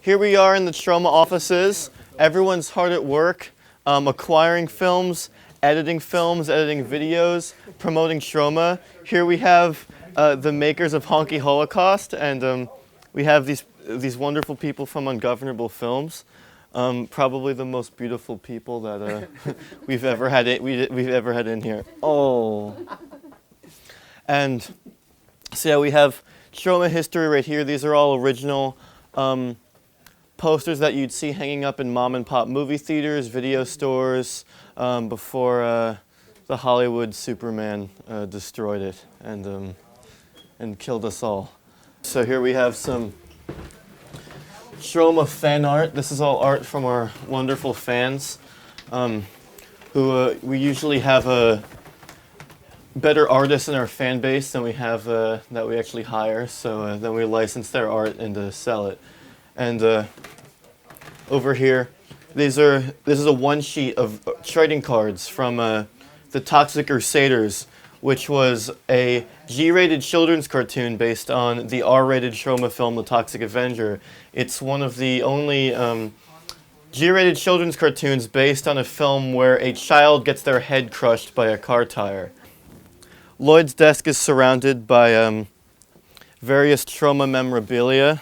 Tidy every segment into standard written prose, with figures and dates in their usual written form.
Here we are in the Troma offices. Everyone's hard at work, acquiring films, editing videos, promoting Troma. Here we have the makers of Honky Holocaust, and we have these wonderful people from Ungovernable Films. Probably the most beautiful people that we've ever had in here. Oh, and so yeah, we have Troma history right here. These are all original posters that you'd see hanging up in mom and pop movie theaters, video stores, before the Hollywood Superman destroyed it and killed us all. So here we have some Troma fan art. This is all art from our wonderful fans, who we usually have a better artists in our fan base than we have that we actually hire. So then we license their art and sell it. And over here, this is a one sheet of trading cards from the Toxic Crusaders, which was a G-rated children's cartoon based on the R-rated Troma film, The Toxic Avenger. It's one of the only G-rated children's cartoons based on a film where a child gets their head crushed by a car tire. Lloyd's desk is surrounded by various Troma Memorabilia.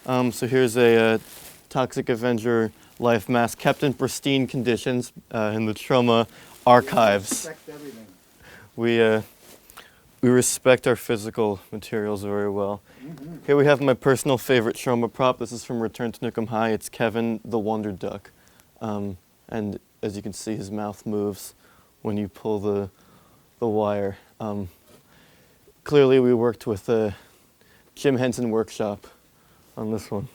So here's a Toxic Avenger life mask kept in pristine conditions in the Troma archives. We respect our physical materials very well. Here we have my personal favorite Troma prop. This is from Return to Nukem High. It's Kevin the Wonder Duck. And as you can see, his mouth moves when you pull the wire. Clearly we worked with Jim Henson Workshop on this one.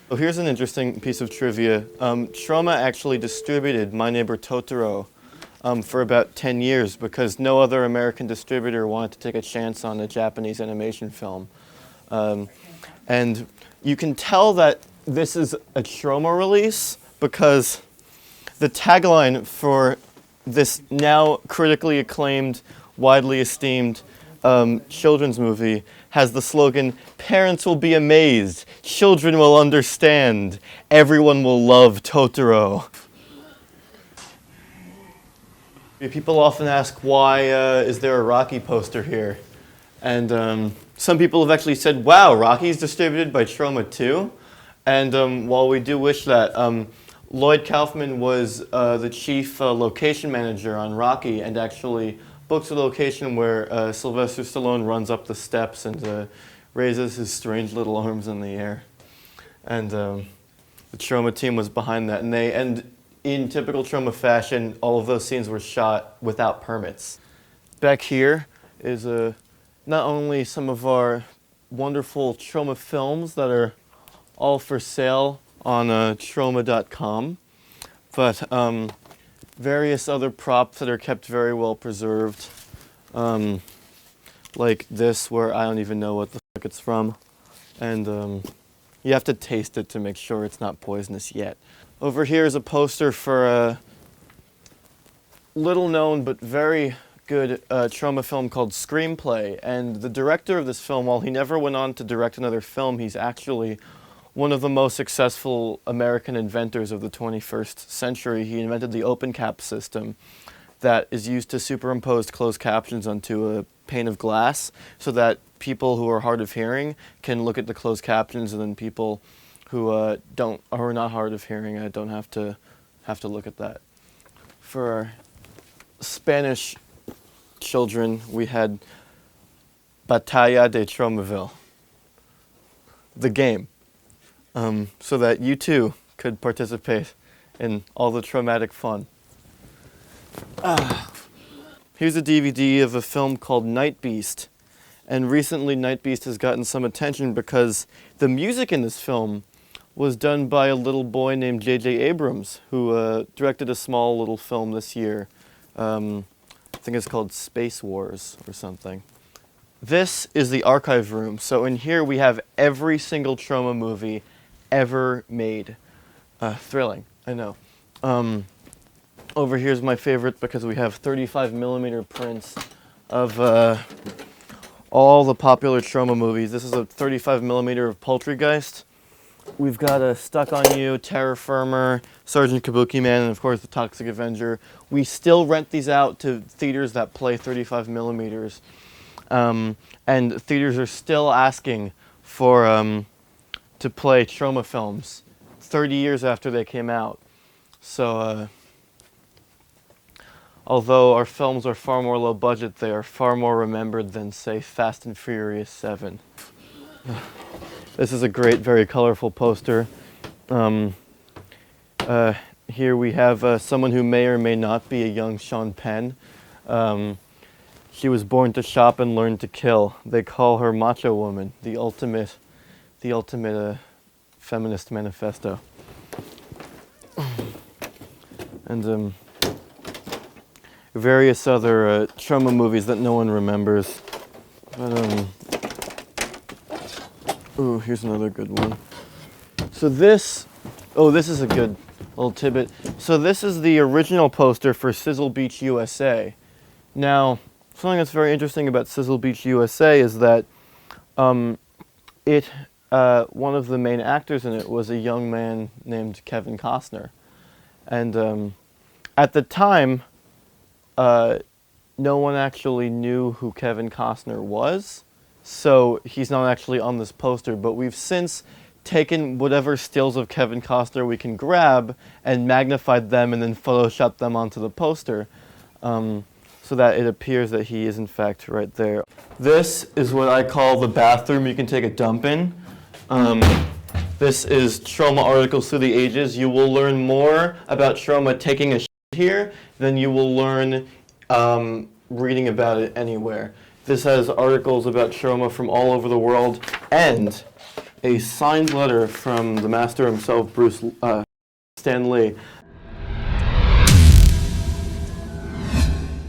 Oh, here's an interesting piece of trivia. Troma actually distributed My Neighbor Totoro for about 10 years because no other American distributor wanted to take a chance on a Japanese animation film. And you can tell that this is a Troma release because the tagline for this now critically acclaimed, widely esteemed children's movie has the slogan, "Parents will be amazed, children will understand, everyone will love Totoro." People often ask, why is there a Rocky poster here? And some people have actually said, wow, Rocky's distributed by Troma too. And while we do wish that, Lloyd Kaufman was the chief location manager on Rocky and actually booked the location where Sylvester Stallone runs up the steps and raises his strange little arms in the air. And the Troma team was behind that. And in typical Troma fashion, all of those scenes were shot without permits. Back here is not only some of our wonderful Troma films that are all for sale on Troma.com, but various other props that are kept very well preserved, like this, where I don't even know what the fuck it's from, and you have to taste it to make sure it's not poisonous yet. Over here is a poster for a little known but very good Troma film called Screenplay, and the director of this film, while he never went on to direct another film, he's actually one of the most successful American inventors of the 21st century. He invented the open cap system that is used to superimpose closed captions onto a pane of glass so that people who are hard of hearing can look at the closed captions, and then people who are not hard of hearing don't have to look at that. For our Spanish children, we had Batalla de Tromaville, the game. So that you too could participate in all the traumatic fun. Here's a DVD of a film called Night Beast. And recently Night Beast has gotten some attention because the music in this film was done by a little boy named J.J. Abrams, who directed a small little film this year. I think it's called Space Wars or something. This is the archive room. So in here we have every single Troma movie ever made. Thrilling, I know. Over here's my favorite because we have 35mm prints of all the popular Troma movies. This is a 35 millimeter of Poultrygeist. We've got a Stuck on You, Terror Firmer, Sergeant Kabuki Man, and of course the Toxic Avenger. We still rent these out to theaters that play 35 millimeters. And theaters are still asking for to play Troma films 30 years after they came out. So although our films are far more low budget, they are far more remembered than, say, Fast and Furious 7. This is a great, very colorful poster. Here we have someone who may or may not be a young Sean Penn. She was born to shop and learn to kill. They call her Macho Woman, the ultimate feminist manifesto. And various other Troma movies that no one remembers. But, ooh, here's another good one. So this is a good little tidbit. So this is the original poster for Sizzle Beach, USA. Now, something that's very interesting about Sizzle Beach, USA is that one of the main actors in it was a young man named Kevin Costner. And at the time, no one actually knew who Kevin Costner was, so he's not actually on this poster, but we've since taken whatever stills of Kevin Costner we can grab and magnified them and then photoshopped them onto the poster, so that it appears that he is in fact right there. This is what I call the bathroom you can take a dump in. This is Troma Articles Through the Ages. You will learn more about Troma taking a shit here than you will learn reading about it anywhere. This has articles about Troma from all over the world and a signed letter from the master himself, Stan Lee,